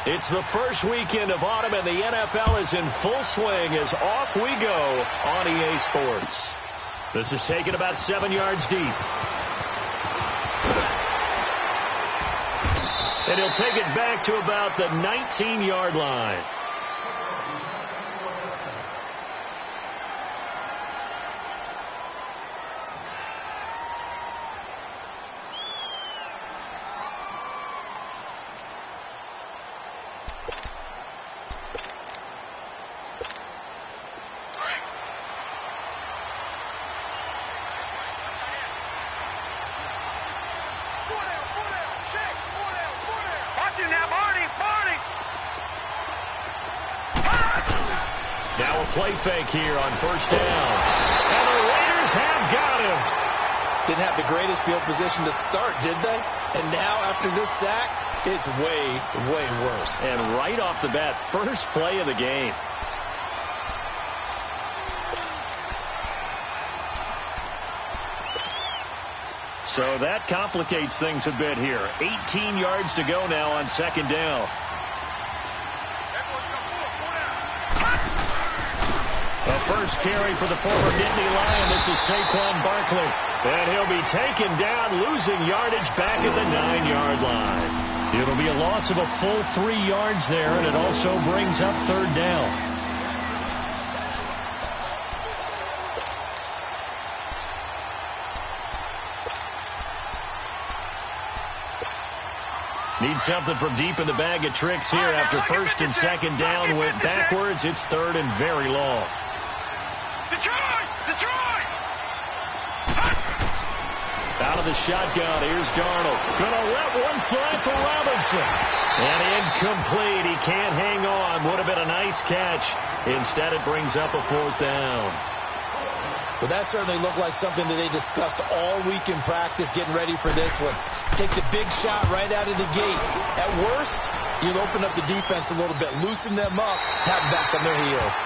It's the first weekend of autumn, and the NFL is in full swing as off we go on EA Sports. This is taken about 7 yards deep. And he'll take it back to about the 19-yard line. Now a play fake here on first down. And the Raiders have got him. Didn't have the greatest field position to start, did they? And now after this sack, it's way, way worse. And right off the bat, first play of the game. So that complicates things a bit here. 18 yards to go now on second down. The first carry for the former Nittany Lion. This is Saquon Barkley. And he'll be taken down, losing yardage back at the 9-yard line. It'll be a loss of a full 3 yards there, and it also brings up third down. Need something from deep in the bag of tricks here after first and second down went backwards. It's third and very long. Detroit! Out of the shotgun, here's Darnold. Gonna let one fly for Robinson. And incomplete. He can't hang on. Would have been a nice catch. Instead, it brings up a fourth down. Well, that certainly looked like something that they discussed all week in practice, getting ready for this one. Take the big shot right out of the gate. At worst, you'll open up the defense a little bit, loosen them up, have them back on their heels.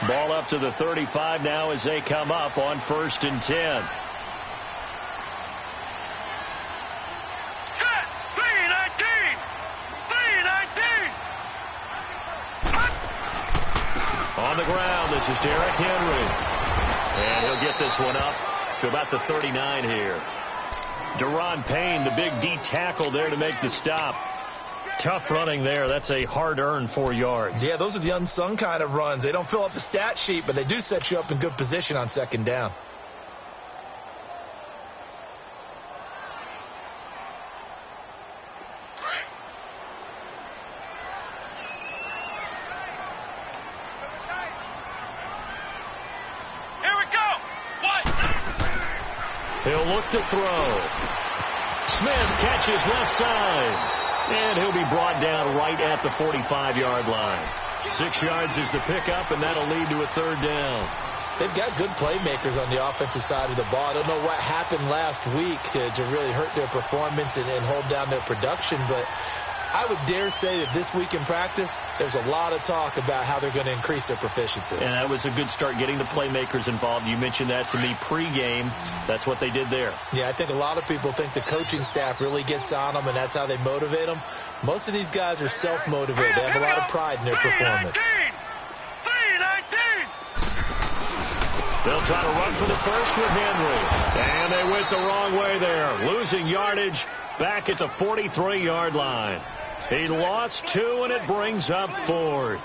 Ball up to the 35 now as they come up on first and 10. Set! 3-19! On the ground, this is Derrick Henry. And he'll get this one up to about the 39 here. Deron Payne, the big D tackle there to make the stop. Tough running there. That's a hard-earned 4 yards. Yeah, those are the unsung kind of runs. They don't fill up the stat sheet, but they do set you up in good position on second down. Here we go! What? He'll look to throw. Smith catches left side. And he'll be brought down right at the 45-yard line. 6 yards is the pickup, and that'll lead to a third down. They've got good playmakers on the offensive side of the ball. I don't know what happened last week to really hurt their performance and hold down their production, but I would dare say that this week in practice, there's a lot of talk about how they're going to increase their proficiency. And that was a good start, getting the playmakers involved. You mentioned that to me pregame. That's what they did there. Yeah, I think a lot of people think the coaching staff really gets on them, and that's how they motivate them. Most of these guys are self-motivated. They have a lot of pride in their performance. 3-19! They'll try to run for the first with Henry. And they went the wrong way there, losing yardage back at the 43-yard line. He lost 2, and it brings up fourth.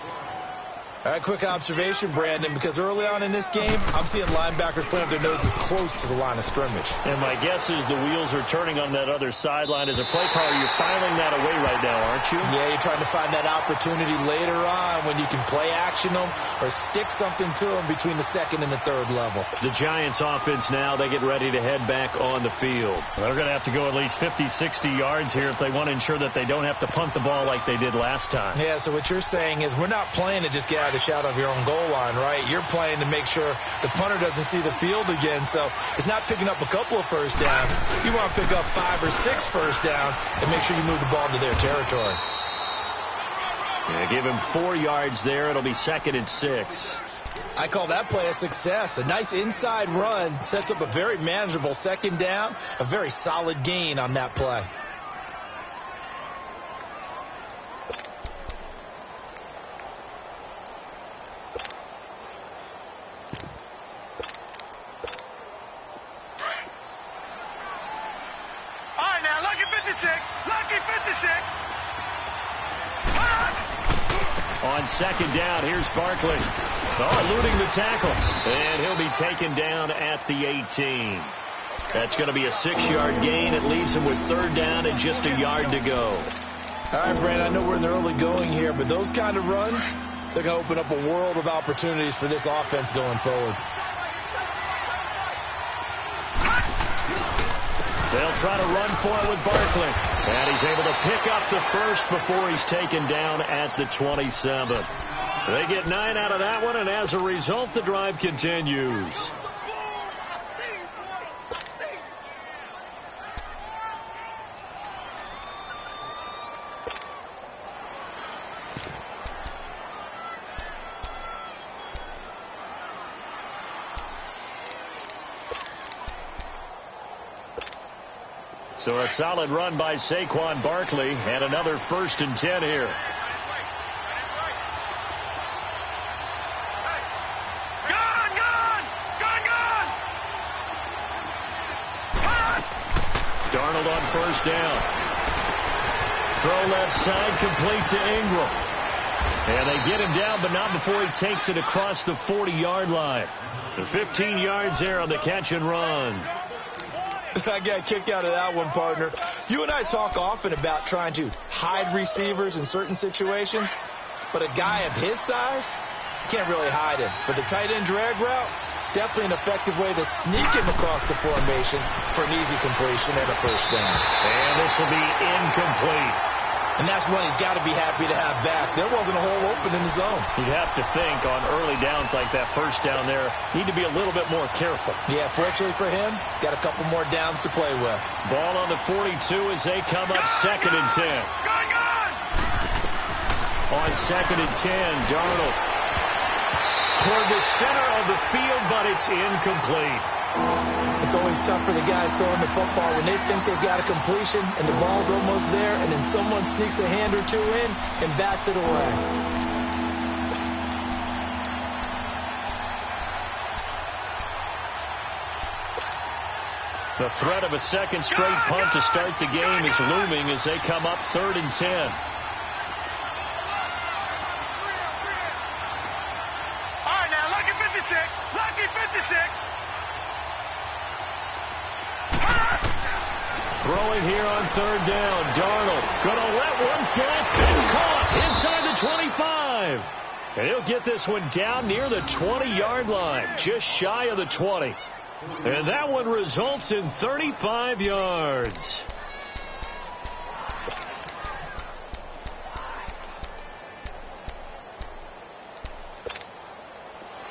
All right, quick observation, Brandon, because early on in this game, I'm seeing linebackers playing with their noses close to the line of scrimmage. And my guess is the wheels are turning on that other sideline. As a play caller, you're filing that away right now, aren't you? Yeah, you're trying to find that opportunity later on when you can play action them or stick something to them between the second and the third level. The Giants offense now, they get ready to head back on the field. They're going to have to go at least 50, 60 yards here if they want to ensure that they don't have to punt the ball like they did last time. Yeah, so what you're saying is we're not playing to just get out of a shot of your own goal line, right? You're playing to make sure the punter doesn't see the field again. So it's not picking up a couple of first downs. You want to pick up 5 or 6 first downs and make sure you move the ball into their territory. Yeah, give him 4 yards there. It'll be 2nd and 6. I call that play a success. A nice inside run sets up a very manageable 2nd down, a very solid gain on that play. All right, now, lucky 56. Lucky 56. On 2nd down, here's Barkley. Eluding the tackle. And he'll be taken down at the 18. That's going to be a 6-yard gain. It leaves him with 3rd down and just a yard to go. All right, Brand, I know we're in the early going here, but those kind of runs, they're going to open up a world of opportunities for this offense going forward. They'll try to run for it with Barkley. And he's able to pick up the first before he's taken down at the 27. They get 9 out of that one, and as a result, the drive continues. So a solid run by Saquon Barkley, and another 1st and 10 here. Darnold on 1st down. Throw left side, complete to Ingram. And they get him down, but not before he takes it across the 40-yard line. The 15 yards there on the catch and run. I got a kick out of that one, partner. You and I talk often about trying to hide receivers in certain situations, but a guy of his size, can't really hide him. But the tight end drag route, definitely an effective way to sneak him across the formation for an easy completion and a 1st down. And this will be incomplete. And that's one he's got to be happy to have back. There wasn't a hole open in the zone. You'd have to think on early downs like that 1st down there, need to be a little bit more careful. Yeah, fortunately for him, got a couple more downs to play with. Ball on the 42 as they come up 2nd and 10. On 2nd and 10, Darnold toward the center of the field, but it's incomplete. It's always tough for the guys throwing the football when they think they've got a completion and the ball's almost there, and then someone sneaks a hand or two in and bats it away. The threat of a 2nd straight punt to start the game is looming as they come up 3rd and 10. All right, now, lucky 56. Lucky 56. Throwing here on 3rd down. Darnold gonna let one fly. It's caught inside the 25. And he'll get this one down near the 20-yard line, just shy of the 20. And that one results in 35 yards.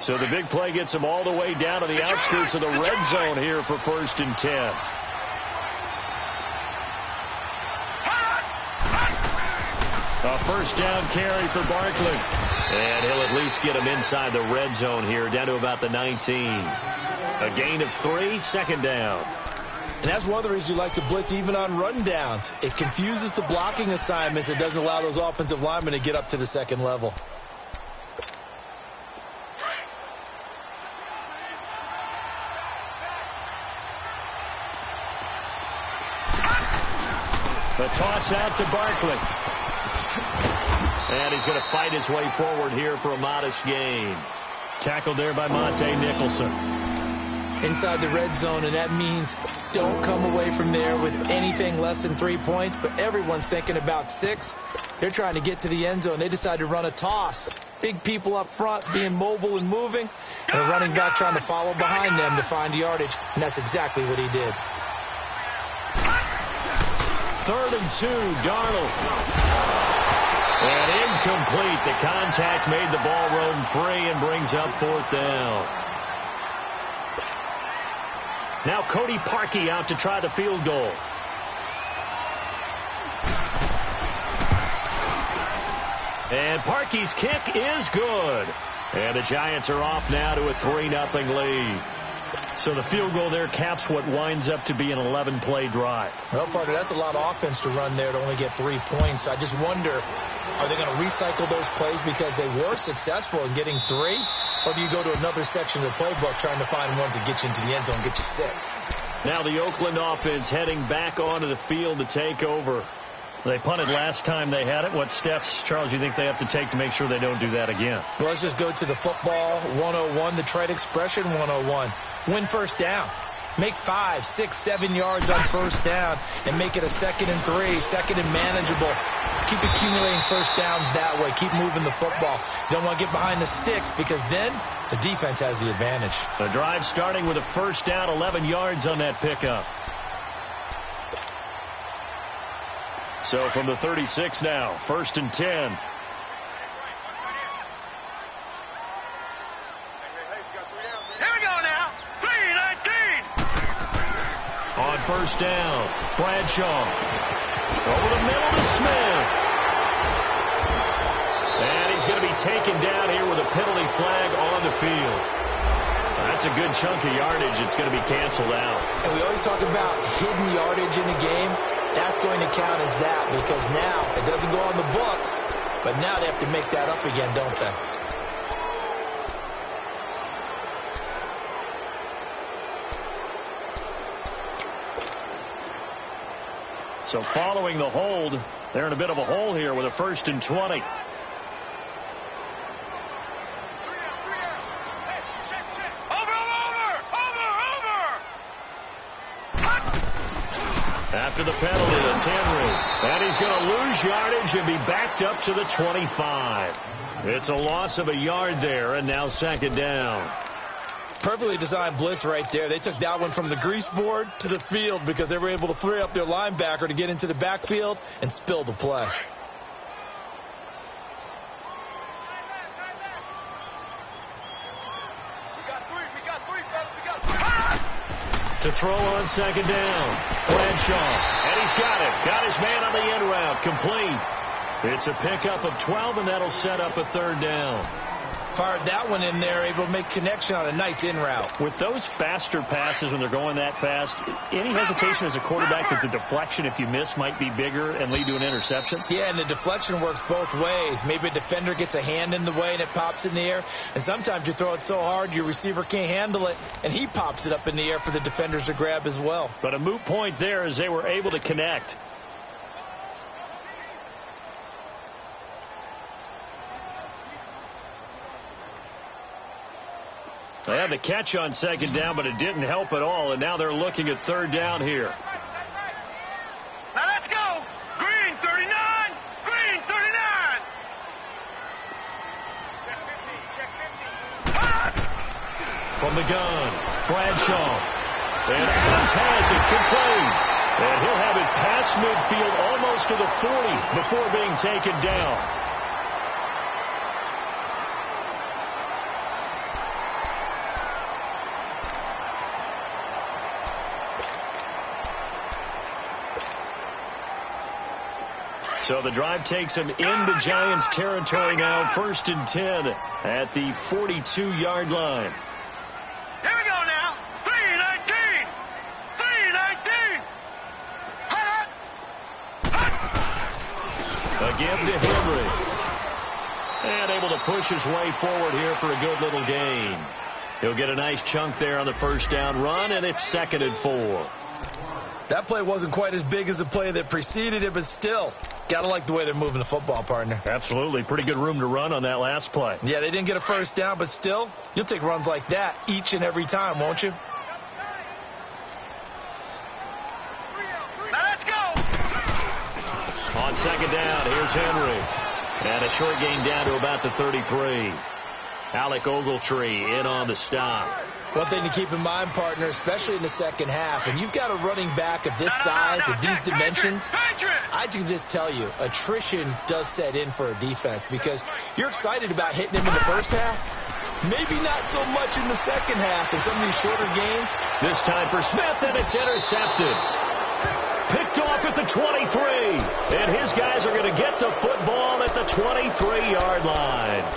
So the big play gets him all the way down to the outskirts of the red zone here for 1st and 10. A 1st down carry for Barkley. And he'll at least get him inside the red zone here, down to about the 19. A gain of 3, 2nd down. And that's one of the reasons you like to blitz even on run downs. It confuses the blocking assignments. It doesn't allow those offensive linemen to get up to the 2nd level. The toss out to Barkley. And he's going to fight his way forward here for a modest gain. Tackled there by Monte Nicholson. Inside the red zone, and that means don't come away from there with anything less than 3 points, but everyone's thinking about 6. They're trying to get to the end zone. They decide to run a toss. Big people up front being mobile and moving, and a running back trying to follow behind them to find yardage, and that's exactly what he did. 3rd and 2, Darnold. And incomplete. The contact made the ball roam free and brings up 4th down. Now Cody Parkey out to try the field goal. And Parkey's kick is good. And the Giants are off now to a 3-0 lead. So the field goal there caps what winds up to be an 11-play drive. Well, partner, that's a lot of offense to run there to only get 3 points. I just wonder, are they going to recycle those plays because they were successful in getting 3? Or do you go to another section of the playbook trying to find ones that get you into the end zone and get you 6? Now the Oakland offense heading back onto the field to take over. They punted last time they had it. What steps, Charles, you think they have to take to make sure they don't do that again? Well, let's just go to the football 101, the trade expression 101. Win first down. Make 5, 6, 7 yards on first down and make it a 2nd and 3, 2nd and manageable. Keep accumulating first downs that way. Keep moving the football. You don't want to get behind the sticks because then the defense has the advantage. The drive starting with a first down, 11 yards on that pickup. So from the 36 now, 1st and 10. Here we go now. 3-19. On first down, Bradshaw. Over the middle to Smith. And he's going to be taken down here with a penalty flag on the field. That's a good chunk of yardage. It's going to be canceled out. And we always talk about hidden yardage in the game. That's going to count as that because now it doesn't go on the books, but now they have to make that up again, don't they? So following the hold, they're in a bit of a hole here with a 1st and 20. After the penalty, it's Henry. And he's going to lose yardage and be backed up to the 25. It's a loss of a yard there, and now 2nd down. Perfectly designed blitz right there. They took that one from the grease board to the field because they were able to free up their linebacker to get into the backfield and spill the play. To throw on 2nd down, Bradshaw, and he's got it. Got his man on the end route, complete. It's a pickup of 12, and that'll set up a 3rd down. Fired that one in there, able to make connection on a nice in route. With those faster passes when they're going that fast, any hesitation as a quarterback that the deflection, if you miss, might be bigger and lead to an interception? Yeah, and the deflection works both ways. Maybe a defender gets a hand in the way and it pops in the air. And sometimes you throw it so hard your receiver can't handle it, and he pops it up in the air for the defenders to grab as well. But a moot point there as they were able to connect. They had the catch on 2nd down, but it didn't help at all, and now they're looking at 3rd down here. Now let's go. Green 39. Green 39. Check 50. From the gun, Bradshaw. And Adams has it complete. And he'll have it past midfield almost to the 40 before being taken down. So the drive takes him into Giants territory now, 1st and 10 at the 42-yard line. Here we go now. 3-19. 3-19. Again to Henry. And able to push his way forward here for a good little gain. He'll get a nice chunk there on the first down run, and it's 2nd and 4. That play wasn't quite as big as the play that preceded it, but still, got to like the way they're moving the football, partner. Absolutely. Pretty good room to run on that last play. Yeah, they didn't get a first down, but still, you'll take runs like that each and every time, won't you? Now let's go. On 2nd down, here's Henry. And a short gain down to about the 33. Alec Ogletree in on the stop. One thing to keep in mind, partner, especially in the second half, and you've got a running back of this size and these dimensions, I can just tell you, attrition does set in for a defense because you're excited about hitting him in the first half. Maybe not so much in the second half in some of these shorter games. This time for Smith, and it's intercepted. Picked off at the 23. And his guys are going to get the football at the 23-yard line.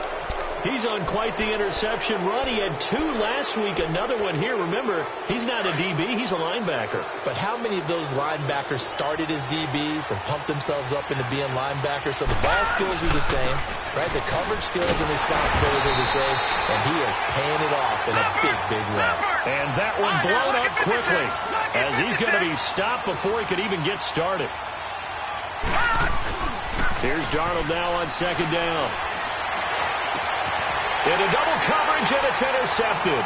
He's on quite the interception run. He had 2 last week, another one here. Remember, he's not a DB, he's a linebacker. But how many of those linebackers started as DBs and pumped themselves up into being linebackers? So the ball skills are the same, right? The coverage skills and responsibilities are the same, and he is paying it off in a big, big way. And that one blown up quickly as he's going to be stopped before he could even get started. Here's Darnold now on second down. Into double coverage, and it's intercepted.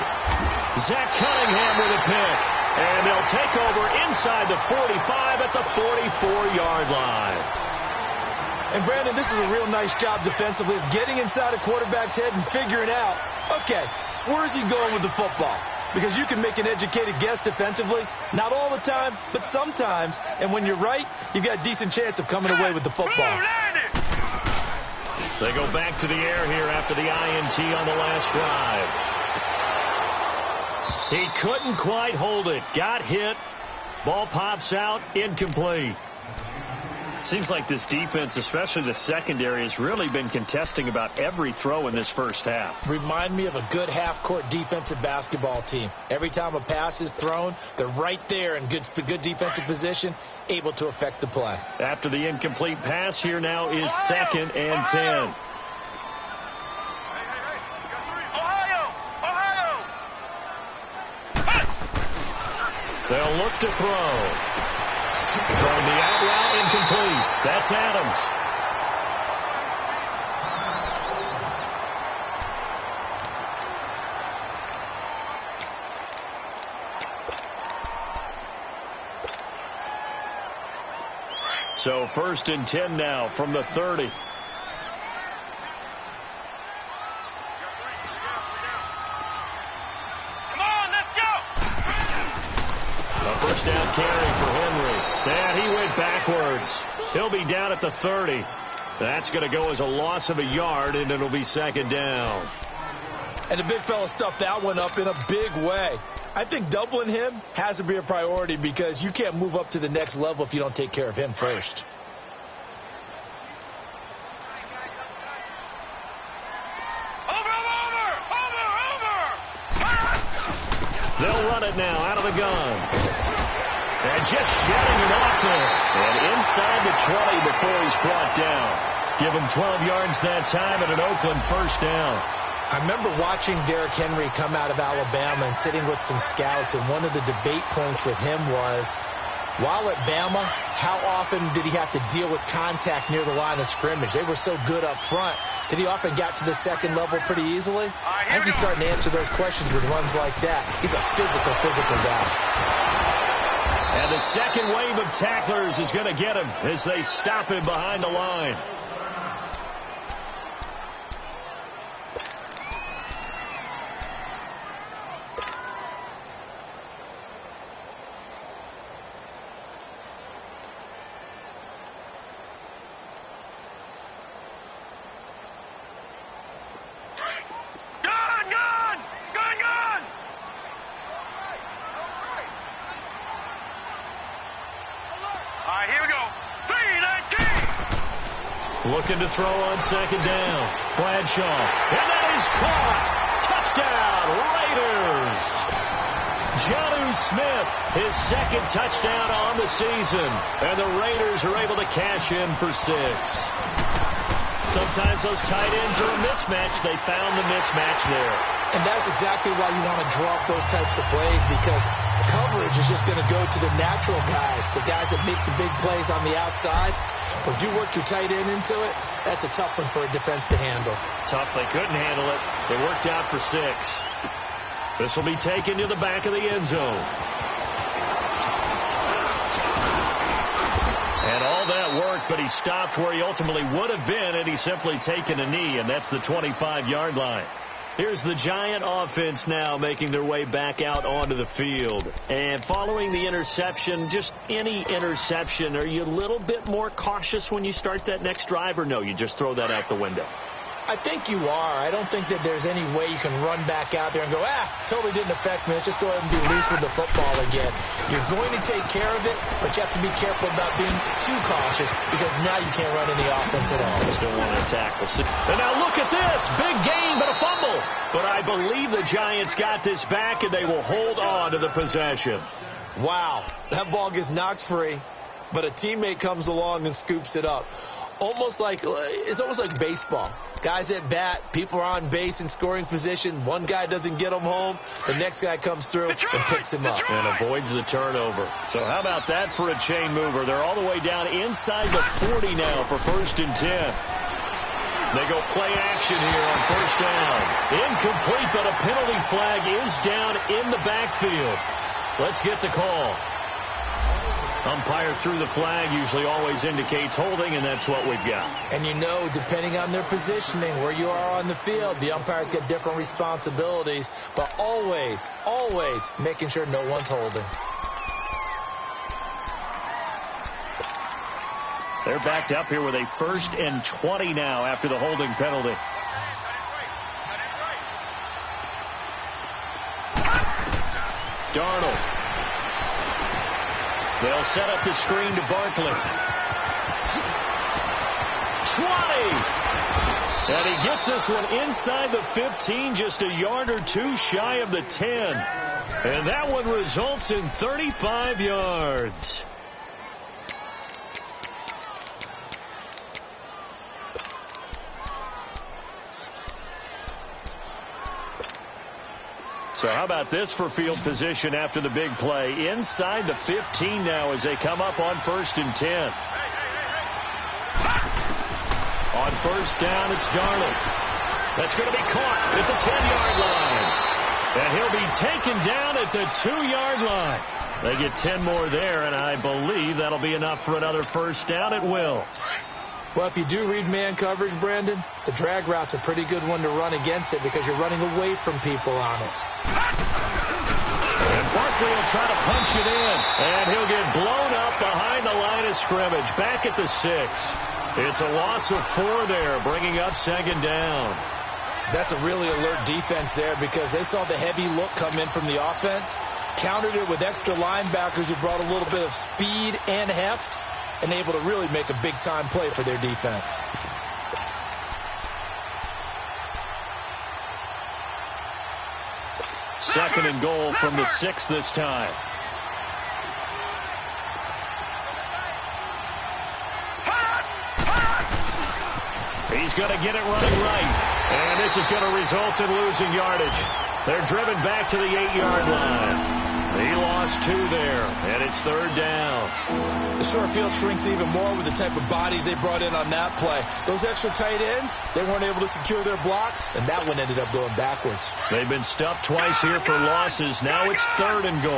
Zach Cunningham with a pick. And they'll take over inside the 45 at the 44-yard line. And, Brandon, this is a real nice job defensively of getting inside a quarterback's head and figuring out, okay, where's he going with the football? Because you can make an educated guess defensively. Not all the time, but sometimes. And when you're right, you've got a decent chance of coming away with the football. They go back to the air here after the INT on the last drive. He couldn't quite hold it. Got hit. Ball pops out. Incomplete. Seems like this defense, especially the secondary, has really been contesting about every throw in this first half. Remind me of a good half-court defensive basketball team. Every time a pass is thrown, they're right there in good defensive position, able to affect the play. After the incomplete pass, here now is 2nd and 10. They'll look to throw. Throwing the out route, incomplete. That's Adams. So 1st and 10 now from the 30. First down carry for Henry. And he went backwards. He'll be down at the 30. That's going to go as a loss of a yard, and it'll be 2nd down. And the big fella stuffed that one up in a big way. I think doubling him has to be a priority because you can't move up to the next level if you don't take care of him first. They'll run it now out of the gun. And just shedding it off there. And inside the 20 before he's brought down. Give him 12 yards that time and an Oakland first down. I remember watching Derrick Henry come out of Alabama and sitting with some scouts, and one of the debate points with him was, while at Bama, how often did he have to deal with contact near the line of scrimmage? They were so good up front that he often got to the second level pretty easily. I think he's starting to answer those questions with runs like that. He's a physical guy. And the second wave of tacklers is going to get him as they stop him behind the line. Looking to throw on 2nd down. Bradshaw. And that is caught. Touchdown, Raiders. Jonnu Smith, his 2nd touchdown on the season. And the Raiders are able to cash in for 6. Sometimes those tight ends are a mismatch. They found the mismatch there. And that's exactly why you want to draw up those types of plays, because coverage is just going to go to the natural guys, the guys that make the big plays on the outside. But if you work your tight end into it, that's a tough one for a defense to handle. Tough. They couldn't handle it. They worked out for 6. This will be taken to the back of the end zone. And all that work, but he stopped where he ultimately would have been, and he's simply taken a knee, and that's the 25-yard line. Here's the Giant offense now making their way back out onto the field. And following the interception, just any interception, are you a little bit more cautious when you start that next drive, or no, you just throw that out the window? I think you are. I don't think that there's any way you can run back out there and go, totally didn't affect me. Let's just go ahead and be loose with the football again. You're going to take care of it, but you have to be careful about being too cautious because now you can't run any offense at all. Still want to tackle. And now look at this. Big gain, but a fumble. But I believe the Giants got this back, and they will hold on to the possession. Wow. That ball gets knocked free, but a teammate comes along and scoops it up. It's almost like baseball. Guys at bat, people are on base in scoring position. One guy doesn't get him home. The next guy comes through and picks him up. And avoids the turnover. So how about that for a chain mover? They're all the way down inside the 40 now for 1st and 10. They go play action here on 1st down. Incomplete, but a penalty flag is down in the backfield. Let's get the call. Umpire threw the flag, usually always indicates holding, and that's what we've got. And you know, depending on their positioning, where you are on the field, the umpires get different responsibilities, but always making sure no one's holding. They're backed up here with a 1st and 20 now after the holding penalty. Darnold. They'll set up the screen to Barkley. 20! And he gets this one inside the 15, just a yard or two shy of the 10. And that one results in 35 yards. So how about this for field position after the big play? Inside the 15 now as they come up on 1st and 10. On 1st down, it's Darnold. That's going to be caught at the 10-yard line. And he'll be taken down at the 2-yard line. They get 10 more there, and I believe that'll be enough for another 1st down. It will. Well, if you do read man coverage, Brandon, the drag route's a pretty good one to run against it because you're running away from people on it. And Barkley will try to punch it in, and he'll get blown up behind the line of scrimmage, back at the 6. It's a loss of 4 there, bringing up 2nd down. That's a really alert defense there because they saw the heavy look come in from the offense, countered it with extra linebackers who brought a little bit of speed and heft, and able to really make a big-time play for their defense. Second and goal from the 6 this time. He's going to get it running right. And this is going to result in losing yardage. They're driven back to the 8-yard line. He lost 2 there, and it's 3rd down. The short field shrinks even more with the type of bodies they brought in on that play. Those extra tight ends, they weren't able to secure their blocks, and that one ended up going backwards. They've been stuffed twice here for losses. Now it's 3rd and goal.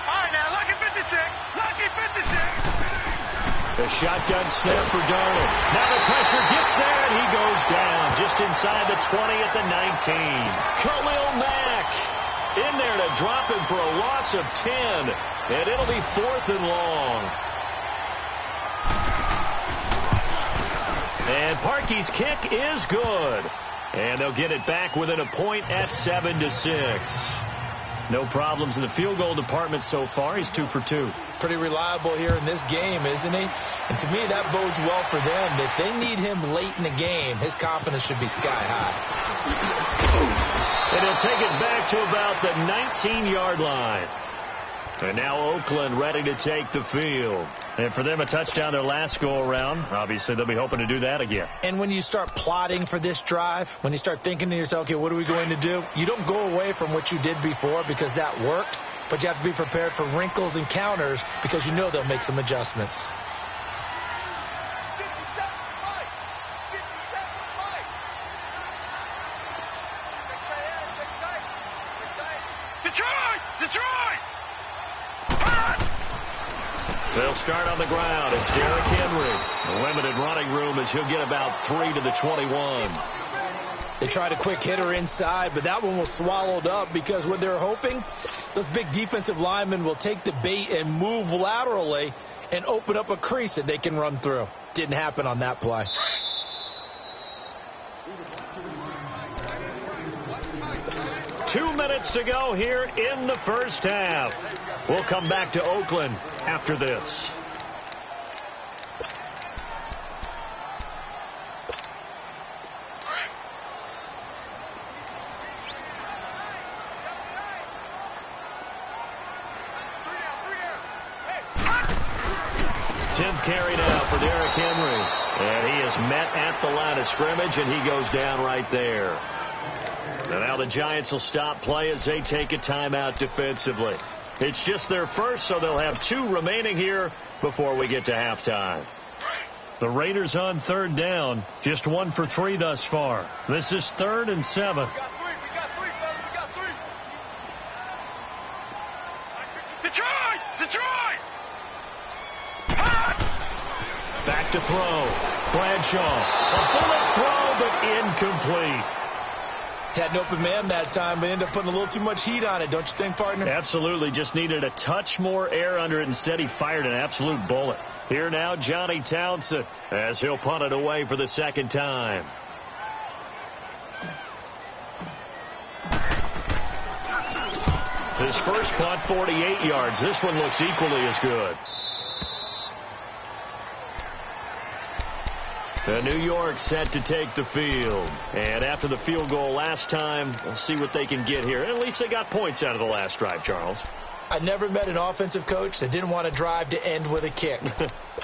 All right, now, lucky 56. Lucky 56. The shotgun snap for Darnold. Now the pressure gets there, and he goes down just inside the 20 at the 19. Khalil Mack in there to drop him for a loss of 10, and it'll be 4th and long. And Parkey's kick is good, and they'll get it back within a point at 7-6. No problems in the field goal department so far. He's 2 for 2. Pretty reliable here in this game, isn't he? And to me, that bodes well for them. If they need him late in the game, his confidence should be sky high. And he'll take it back to about the 19-yard line. And now Oakland ready to take the field. And for them, a touchdown their last go-around. Obviously, they'll be hoping to do that again. And when you start plotting for this drive, when you start thinking to yourself, okay, what are we going to do? You don't go away from what you did before because that worked. But you have to be prepared for wrinkles and counters because you know they'll make some adjustments. They'll start on the ground. It's Derrick Henry. Limited running room as he'll get about 3 to the 21. They tried a quick hitter inside, but that one was swallowed up because what they're hoping, those big defensive linemen will take the bait and move laterally and open up a crease that they can run through. Didn't happen on that play. Two minutes to go here in the first half. We'll come back to Oakland after this. Carry now for Derrick Henry. And he is met at the line of scrimmage, and he goes down right there. And now the Giants will stop play as they take a timeout defensively. It's just their first, so they'll have 2 remaining here before we get to halftime. The Raiders on third down, just 1 for 3 thus far. This is 3rd and 7. We got 3, fellas. We got 3. Detroit! Back to throw. Bradshaw. A bullet throw, but incomplete. Had an open man that time, but ended up putting a little too much heat on it, don't you think, partner? Absolutely. Just needed a touch more air under it. Instead, he fired an absolute bullet. Here now, Johnny Townsend, as he'll punt it away for the second time. His first punt, 48 yards. This one looks equally as good. New York set to take the field. And after the field goal last time, we'll see what they can get here. At least they got points out of the last drive, Charles. I never met an offensive coach that didn't want to drive to end with a kick.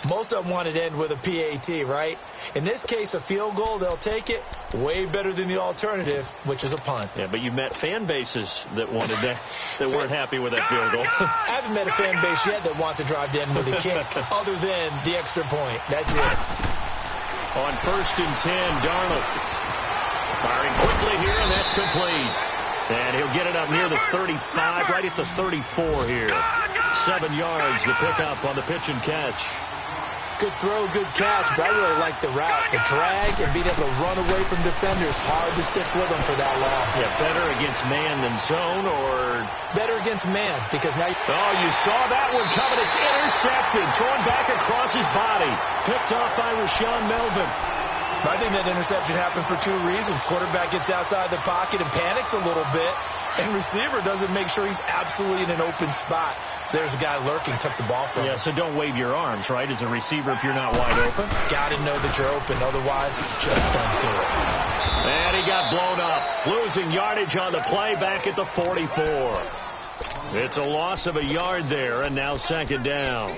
Most of them wanted to end with a PAT, right? In this case, a field goal, they'll take it. Way better than the alternative, which is a punt. Yeah, but you met fan bases that wanted that, that weren't happy with that field goal. I haven't met a fan base yet that wants to drive to end with a kick, other than the extra point. That's it. On 1st and 10, Darnold firing quickly here, and that's complete. And he'll get it up near the 35, right at the 34 here. 7 yards, the pickup on the pitch and catch. Good throw, good catch, but I really like the route. The drag and being able to run away from defenders. Hard to stick with them for that long. Yeah, better against man than zone, or... Better against man, because now... Oh, you saw that one coming. It's intercepted. Thrown back across his body. Picked off by Rashawn Melvin. I think that interception happened for 2 reasons. Quarterback gets outside the pocket and panics a little bit, and receiver doesn't make sure he's absolutely in an open spot. So there's a guy lurking, took the ball from him. Yeah, so don't wave your arms, right, as a receiver if you're not wide open. Got to know that you're open, otherwise just don't do it. And he got blown up, losing yardage on the play back at the 44. It's a loss of a yard there, and now 2nd down.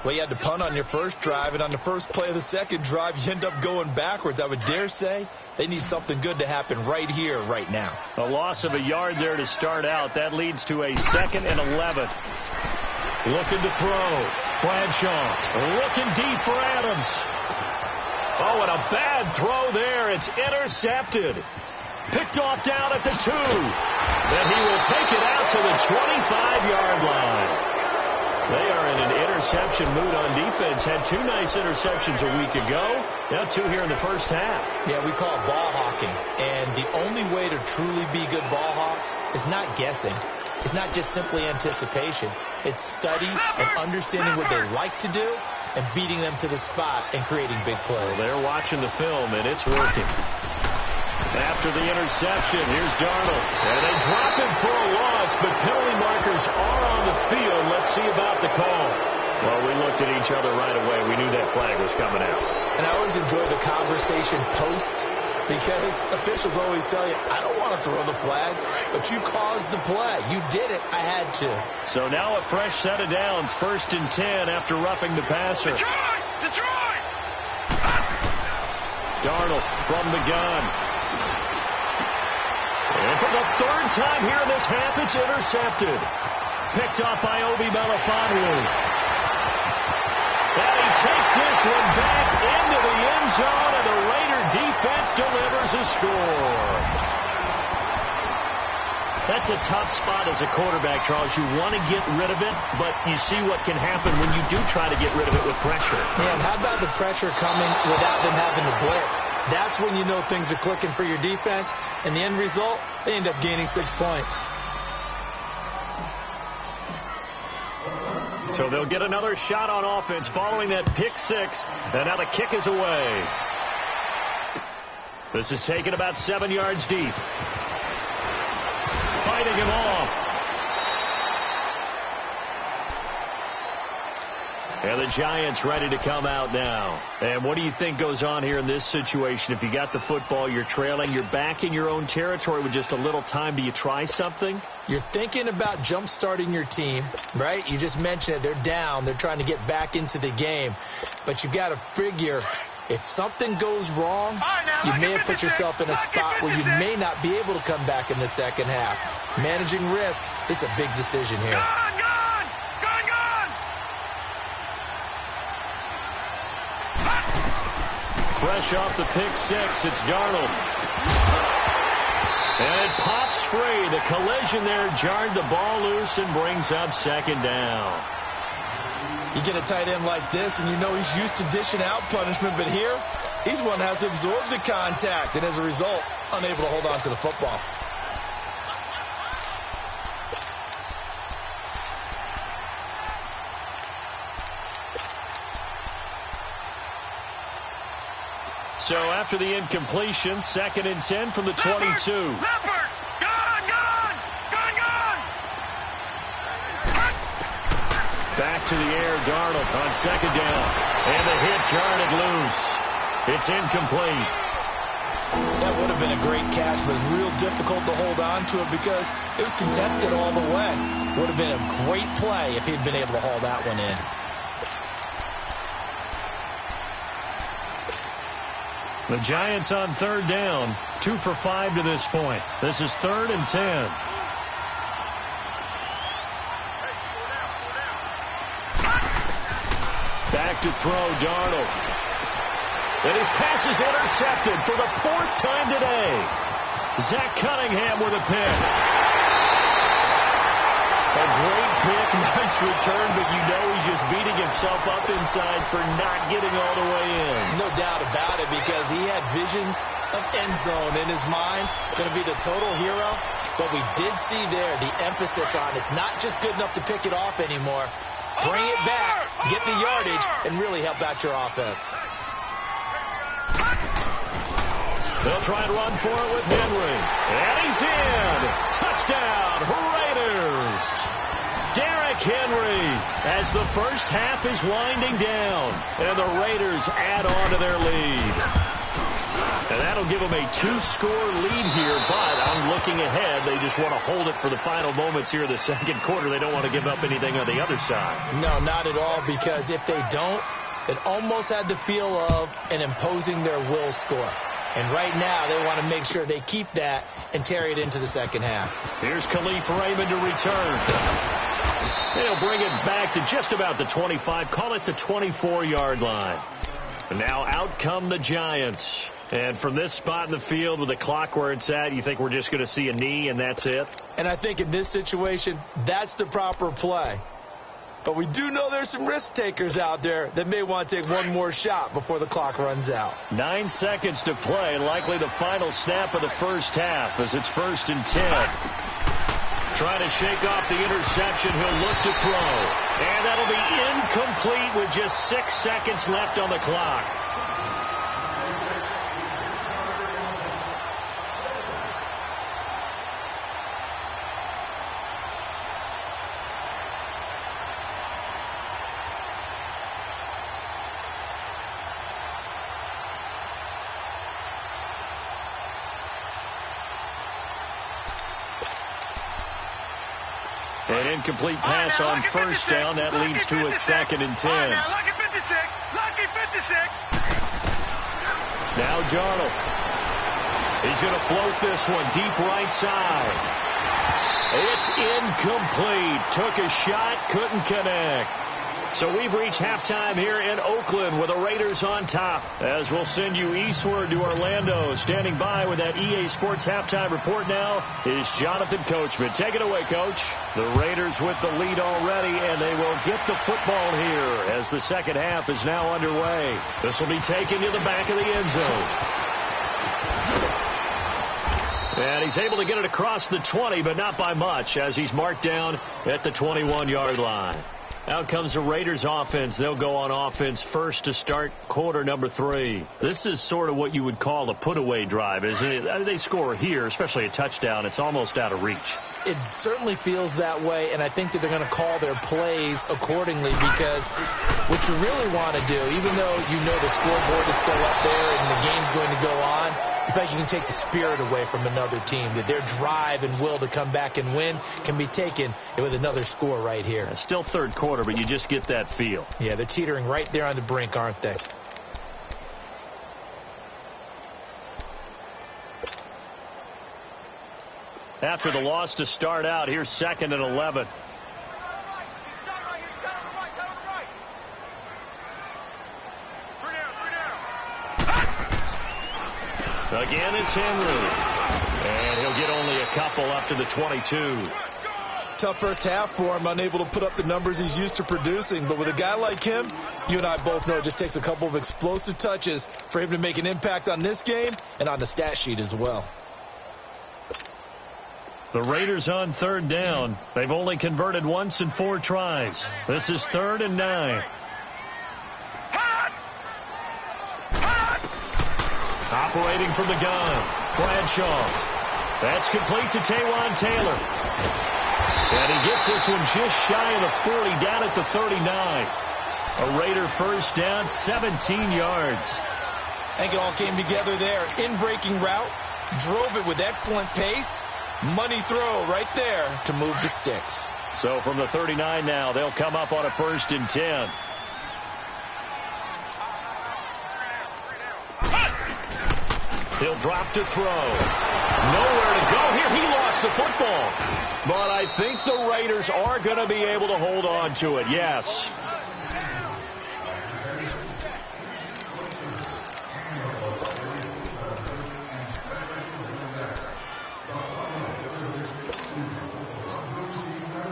Well, you had to punt on your first drive, and on the first play of the second drive, you end up going backwards. I would dare say they need something good to happen right here, right now. A loss of a yard there to start out. That leads to a 2nd and 11. Looking to throw. Bradshaw looking deep for Adams. Oh, and a bad throw there. It's intercepted. Picked off down at the 2. And he will take it out to the 25-yard line. They are in an interception mood on defense. Had 2 nice interceptions a week ago. Now 2 here in the first half. Yeah, we call it ball hawking. And the only way to truly be good ball hawks is not guessing. It's not just simply anticipation. It's study and understanding what they like to do and beating them to the spot and creating big plays. Well, they're watching the film, and it's working. After the interception, here's Darnold. And they drop him for a loss, but penalty markers are on the field. Let's see about the call. Well, we looked at each other right away. We knew that flag was coming out. And I always enjoy the conversation post, because officials always tell you, I don't want to throw the flag, but you caused the play. You did it. I had to. So now a fresh set of downs. 1st and 10 after roughing the passer. Detroit! Darnold from the gun. And for the 3rd time here in this half, it's intercepted. Picked off by Obi Melifonwu. And he takes this one back into the end zone, and the Raider defense delivers a score. That's a tough spot as a quarterback, Charles. You want to get rid of it, but you see what can happen when you do try to get rid of it with pressure. Man, how about the pressure coming without them having to blitz? That's when you know things are clicking for your defense, and the end result, they end up gaining 6 points. So they'll get another shot on offense following that pick six, and now the kick is away. This is taken about 7 yards deep. Fighting him off. And the Giants ready to come out now. And what do you think goes on here in this situation? If you got the football, you're trailing, you're back in your own territory with just a little time. Do you try something? You're thinking about jump-starting your team, right? You just mentioned it. They're down. They're trying to get back into the game. But you got to figure, if something goes wrong, you may have put yourself in a spot where you may not be able to come back in the second half. Managing risk is a big decision here. Gone! Fresh off the pick six, it's Darnold. And it pops free. The collision there jarred the ball loose and brings up second down. You get a tight end like this, and you know he's used to dishing out punishment, but here, he's one that has to absorb the contact, and as a result, unable to hold on to the football. So after the incompletion, 2nd and 10 from the 22. Leopard! Gone! Back to the air, Darnold on 2nd down. And the hit jarred it loose. It's incomplete. That would have been a great catch, but it's real difficult to hold on to it because it was contested all the way. Would have been a great play if he'd been able to haul that one in. The Giants on 3rd down, 2 for 5 to this point. This is 3rd and 10. Back to throw, Darnold. And his pass is intercepted for the 4th time today. Zach Cunningham with a pick. A great pick, nice return, but you know he's just beating himself up inside for not getting all the way in. No doubt about it, because he had visions of end zone in his mind, going to be the total hero. But we did see there the emphasis on it's not just good enough to pick it off anymore. Bring it back, get the yardage, and really help out your offense. They'll try and run for it with Henry. And he's in. Touchdown, Raiders. Derrick Henry as the first half is winding down. And the Raiders add on to their lead. And that'll give them a 2-score lead here. But I'm looking ahead. They just want to hold it for the final moments here of the second quarter. They don't want to give up anything on the other side. No, not at all, because if they don't, it almost had the feel of an imposing their will score. And right now, they want to make sure they keep that and carry it into the second half. Here's Khalif Raymond to return. They'll bring it back to just about the 25, call it the 24-yard line. And now out come the Giants. And from this spot in the field with the clock where it's at, you think we're just going to see a knee and that's it? And I think in this situation, that's the proper play. But we do know there's some risk takers out there that may want to take one more shot before the clock runs out. 9 seconds to play, likely the final snap of the first half as it's 1st and 10. Trying to shake off the interception, he'll look to throw. And that'll be incomplete with just 6 seconds left on the clock. An incomplete pass on 1st down. That leads to a 2nd and 10. Lucky 56. Lucky 56. Now Darnold. He's going to float this one deep right side. It's incomplete. Took a shot, couldn't connect. So we've reached halftime here in Oakland with the Raiders on top. As we'll send you eastward to Orlando. Standing by with that EA Sports halftime report now is Jonathan Coachman. Take it away, Coach. The Raiders with the lead already, and they will get the football here as the second half is now underway. This will be taken to the back of the end zone. And he's able to get it across the 20, but not by much, as he's marked down at the 21-yard line. Out comes the Raiders offense. They'll go on offense first to start quarter number 3. This is sort of what you would call a put-away drive, isn't it? They score here, especially a touchdown. It's almost out of reach. It certainly feels that way, and I think that they're going to call their plays accordingly, because what you really want to do, even though you know the scoreboard is still up there and the game's going to go on, in fact, you can take the spirit away from another team, that their drive and will to come back and win can be taken with another score right here. It's still third quarter, but you just get that feel. Yeah, they're teetering right there on the brink, aren't they? After the loss to start out, here's 2nd and 11. Again, it's Henry. And he'll get only a couple up to the 22. Tough first half for him, unable to put up the numbers he's used to producing. But with a guy like him, you and I both know it just takes a couple of explosive touches for him to make an impact on this game and on the stat sheet as well. The Raiders on third down. They've only converted once in 4 tries. This is 3rd and 9. Operating from the gun, Bradshaw. That's complete to Taywan Taylor. And he gets this one just shy of the 40, down at the 39. A Raider first down, 17 yards. I think it all came together there. In-breaking route, drove it with excellent pace. Money throw right there to move the sticks. So from the 39 now, they'll come up on a 1st and 10. He'll drop to throw. Nowhere to go here. He lost the football. But I think the Raiders are going to be able to hold on to it. Yes.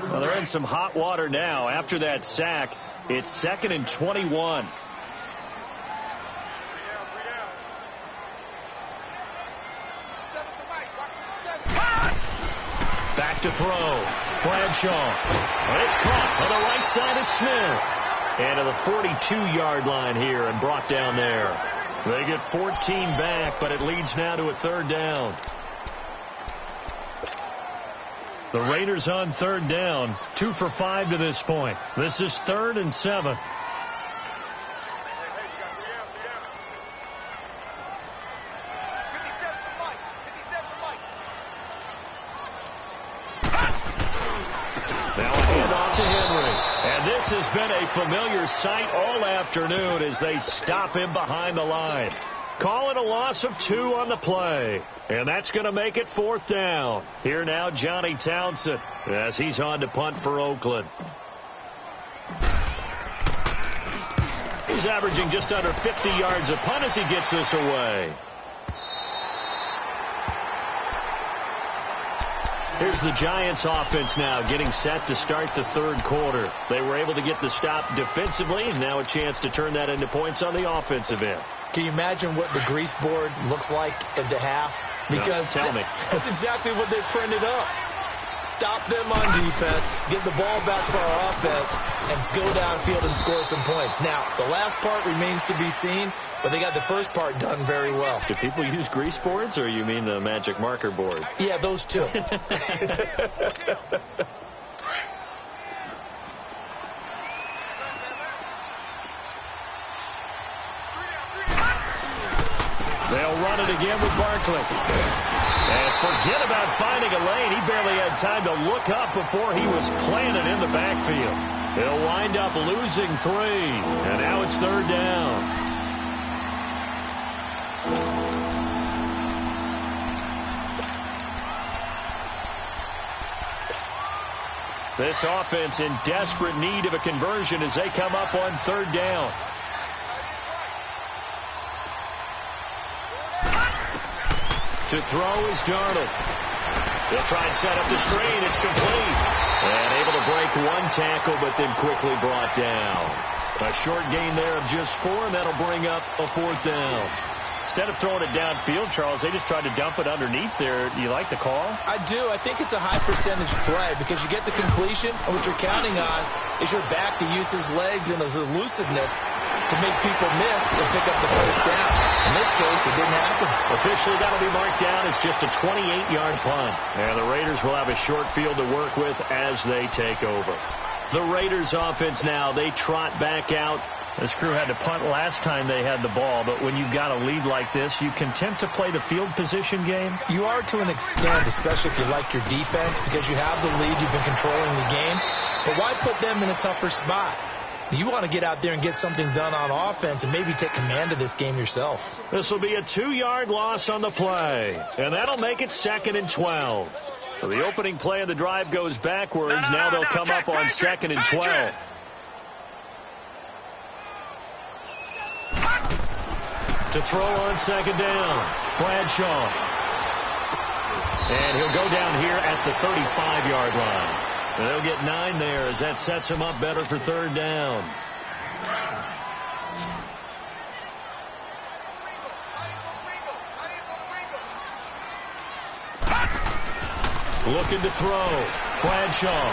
Well, they're in some hot water now. After that sack, it's 2nd and 21. Back to throw. Bradshaw. And it's caught on the right side of Smith. And to the 42-yard line here and brought down there. They get 14 back, but it leads now to a 3rd down. The Raiders on 3rd down. 2 for 5 to this point. This is 3rd and 7. Has been a familiar sight all afternoon as they stop him behind the line. Call it a loss of 2 on the play. And that's going to make it 4th down. Here now, Johnny Townsend, as he's on to punt for Oakland. He's averaging just under 50 yards a punt as he gets this away. Here's the Giants offense now getting set to start the 3rd quarter. They were able to get the stop defensively, and now a chance to turn that into points on the offensive end. Can you imagine what the grease board looks like at the half? Because no, tell me. That's exactly what they printed up. Stop them on defense, get the ball back for our offense, and go downfield and score some points. Now, the last part remains to be seen, but they got the first part done very well. Do people use grease boards, or you mean the magic marker boards? Yeah, those two. They'll run it again with Barkley. And forget about finding a lane. He barely had time to look up before he was planted in the backfield. He'll wind up losing 3. And now it's 3rd down. This offense in desperate need of a conversion as they come up on third down. To throw is Darnold. He'll try and set up the screen. It's complete. And able to break one tackle, but then quickly brought down. A short gain there of just 4, and that'll bring up a fourth down. Instead of throwing it downfield, Charles, they just tried to dump it underneath there. Do you like the call? I do. I think it's a high percentage play because you get the completion, and what you're counting on is your back to use his legs and his elusiveness to make people miss and pick up the first down. In this case, it didn't happen. Officially, that'll be marked down as just a 28-yard punt. And the Raiders will have a short field to work with as they take over. The Raiders offense now, they trot back out. This crew had to punt last time they had the ball, but when you've got a lead like this, you content to play the field position game? You are to an extent, especially if you like your defense, because you have the lead, you've been controlling the game. But why put them in a tougher spot? You want to get out there and get something done on offense and maybe take command of this game yourself. This will be a 2-yard loss on the play, and that'll make it 2nd and 12. So the opening play of the drive goes backwards. Now they'll come up on 2nd and 12. To throw on 2nd down, Bradshaw. And he'll go down here at the 35-yard line. And they'll get 9 there as that sets him up better for 3rd down. Looking to throw. Bradshaw.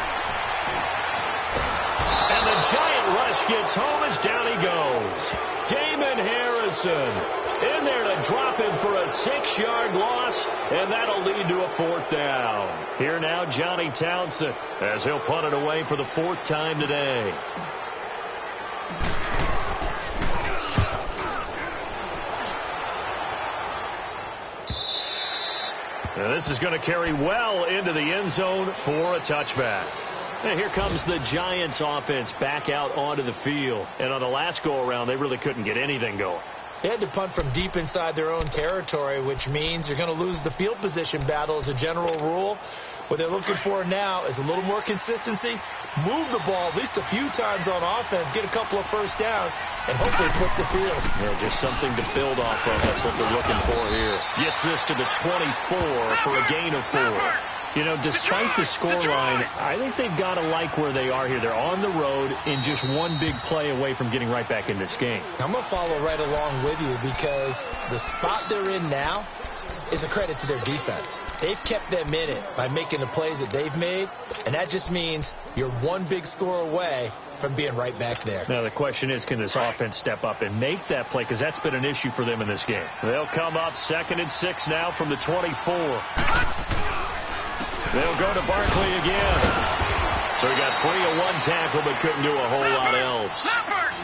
And the giant rush gets home as down he goes. Damon Harrison in there to drop him for a 6-yard loss, and that'll lead to a 4th down. Here now, Johnny Townsend, as he'll punt it away for the 4th time today. And this is going to carry well into the end zone for a touchback. And here comes the Giants offense back out onto the field. And on the last go-around, they really couldn't get anything going. They had to punt from deep inside their own territory, which means you're going to lose the field position battle as a general rule. What they're looking for now is a little more consistency, move the ball at least a few times on offense, get a couple of first downs, and hopefully flip the field. Yeah, just something to build off of. That's what they're looking for here. Gets this to the 24 for a gain of 4. You know, despite the scoreline, I think they've got to like where they are here. They're on the road and just one big play away from getting right back in this game. I'm going to follow right along with you because the spot they're in now is a credit to their defense. They've kept them in it by making the plays that they've made, and that just means you're one big score away from being right back there. Now, the question is, can this offense step up and make that play? Because that's been an issue for them in this game. They'll come up 2nd and 6 now from the 24. They'll go to Barkley again. So he got free of one tackle but couldn't do a whole lot else.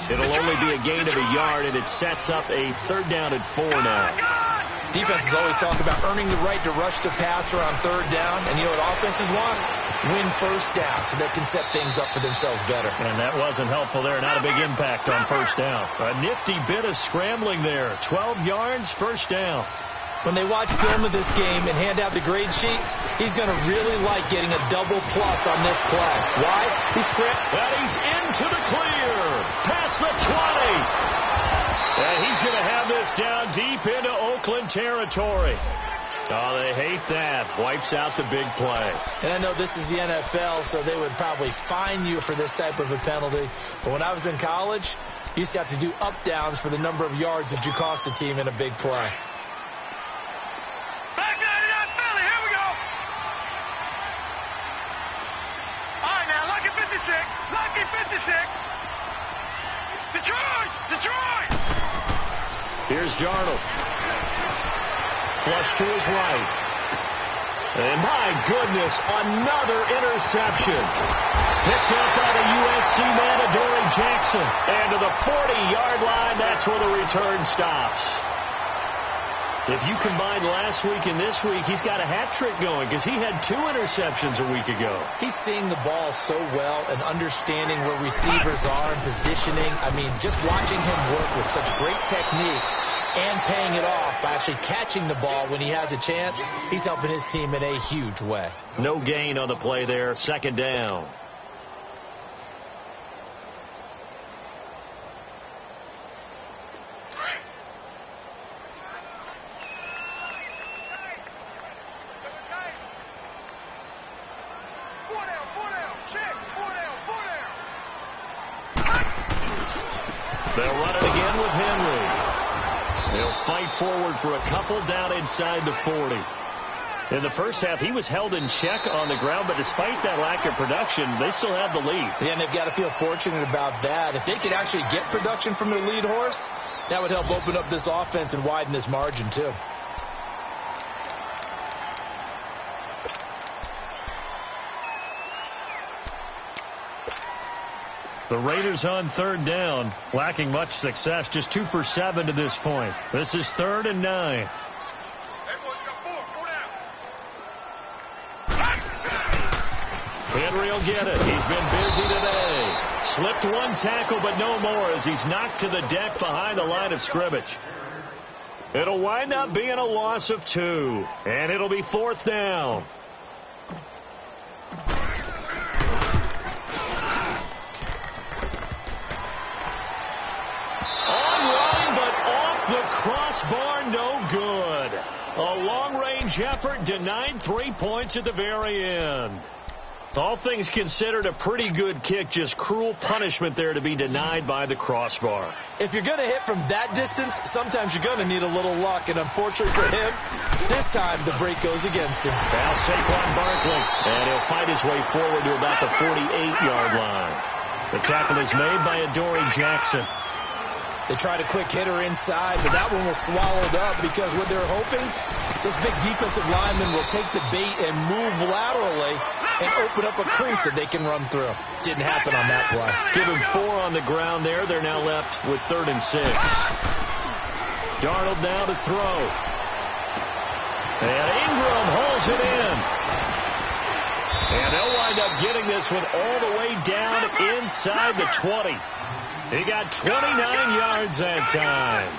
It'll only be a gain of a yard, and it sets up a 3rd down and 4 now. Defenses always talk about earning the right to rush the passer on 3rd down, and you know what offenses want? Win first down so they can set things up for themselves better. And that wasn't helpful there. Not a big impact on 1st down. A nifty bit of scrambling there. 12 yards, 1st down. When they watch film of this game and hand out the grade sheets, he's going to really like getting a double plus on this play. Why? He's into the clear. Past the 20. And he's going to have this down deep into Oakland territory. Oh, they hate that. Wipes out the big play. And I know this is the NFL, so they would probably fine you for this type of a penalty. But when I was in college, you used to have to do up-downs for the number of yards that you cost a team in a big play. Lucky 56. Detroit. Here's Darnold. Flush to his right. And my goodness, another interception. Picked up by the USC man, Adoree Jackson. And to the 40-yard line, that's where the return stops. If you combine last week and this week, he's got a hat trick going because he had 2 interceptions a week ago. He's seeing the ball so well and understanding where receivers are and positioning. I mean, just watching him work with such great technique and paying it off by actually catching the ball when he has a chance, he's helping his team in a huge way. No gain on the play there. 2nd down. They'll run it again with Henry. They'll fight forward for a couple down inside the 40. In the first half, he was held in check on the ground, but despite that lack of production, they still have the lead. Yeah, and they've got to feel fortunate about that. If they could actually get production from their lead horse, that would help open up this offense and widen this margin, too. The Raiders on third down, lacking much success, just 2 for 7 to this point. This is 3rd and 9. Henry will get it. He's been busy today. Slipped one tackle, but no more as he's knocked to the deck behind the line of scrimmage. It'll wind up being a loss of 2, and it'll be 4th down. Online, but off the crossbar, no good. A long-range effort denied 3 points at the very end. All things considered, a pretty good kick, just cruel punishment there to be denied by the crossbar. If you're going to hit from that distance, sometimes you're going to need a little luck, and unfortunately for him, this time the break goes against him. Now Saquon Barkley, and he'll fight his way forward to about the 48-yard line. The tackle is made by Adoree Jackson. They tried a quick hitter inside, but that one was swallowed up because what they're hoping, this big defensive lineman will take the bait and move laterally and open up a crease that they can run through. Didn't happen on that play. Give him 4 on the ground there. They're now left with 3rd and 6. Darnold now to throw. And Ingram holds it in. And they'll wind up getting this one all the way down inside the 20. He got 29 yards that time.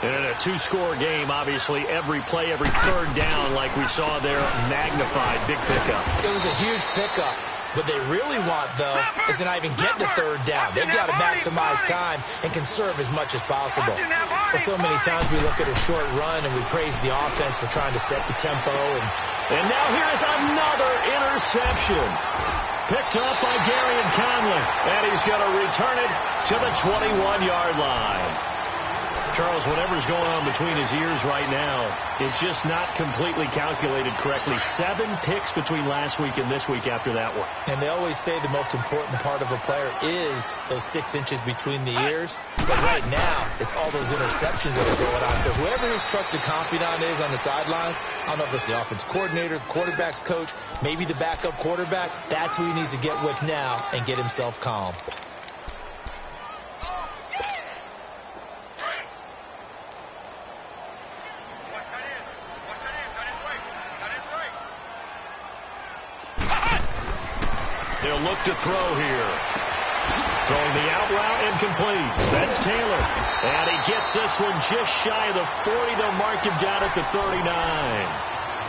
And in a 2-score game, obviously, every play, every 3rd down, like we saw there, magnified. Big pickup. It was a huge pickup. What they really want, though, is to not even get to 3rd down. They've got to maximize time and conserve as much as possible. Well, so many times we look at a short run and we praise the offense for trying to set the tempo. And now here's another interception. Picked up by Gary and Conley. And he's going to return it to the 21-yard line. Charles, whatever's going on between his ears right now, it's just not completely calculated correctly. 7 picks between last week and this week after that one. And they always say the most important part of a player is those 6 inches between the ears. But right now, it's all those interceptions that are going on. So whoever his trusted confidant is on the sidelines, I don't know if it's the offense coordinator, the quarterback's coach, maybe the backup quarterback, that's who he needs to get with now and get himself calm. They'll look to throw here. Throwing the out route incomplete. That's Taylor. And he gets this one just shy of the 40. They'll mark him down at the 39.